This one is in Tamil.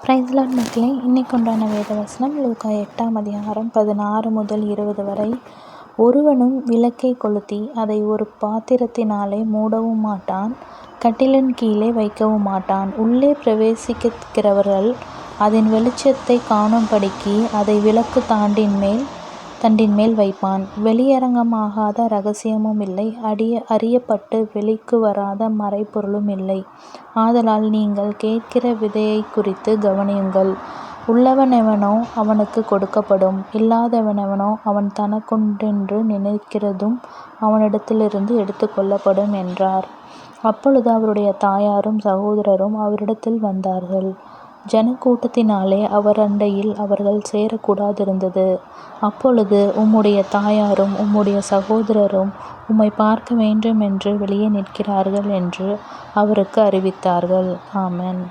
பிரைஸ் லார்ட் மக்களே, இன்னைக்கு உண்டான வேத வசனம் லூக்கா 8ஆம் அதிகாரம் 16 முதல் 20 வரை. ஒருவனும் விளக்கை கொளுத்தி அதை ஒரு பாத்திரத்தினாலே மூடவும் மாட்டான், கட்டிலின் கீழே வைக்கவும் மாட்டான். உள்ளே பிரவேசிக்கிறவர்கள் அதன் வெளிச்சத்தை காணும்படிக்கு அதை விளக்கு தண்டின் மேல் வைப்பான். வெளியரங்கமாகாத இரகசியமும் இல்லை, அறியப்பட்டு வெளிக்கு வராத மறைபொருளும் இல்லை. ஆதலால் நீங்கள் கேட்கிற விதையைக் குறித்து கவனியுங்கள். உள்ளவனெவனோ அவனுக்கு கொடுக்கப்படும், இல்லாதவனெவனோ அவன் தனக்குண்டென்று நினைக்கிறதும் அவனிடத்திலிருந்து எடுத்துக்கொள்ளப்படும் என்றார். அப்பொழுது அவருடைய தாயாரும் சகோதரரும் அவரிடத்தில் வந்தார்கள். ஜனக்கூட்டத்தினாலே அவர் அண்டையில் அவர்கள் சேரக்கூடாதிருந்தது. அப்பொழுது உம்முடைய தாயாரும் உம்முடைய சகோதரரும் உம்மை பார்க்க வேண்டுமென்று வெளியே நிற்கிறார்கள் என்று அவருக்கு அறிவித்தார்கள். ஆமென்.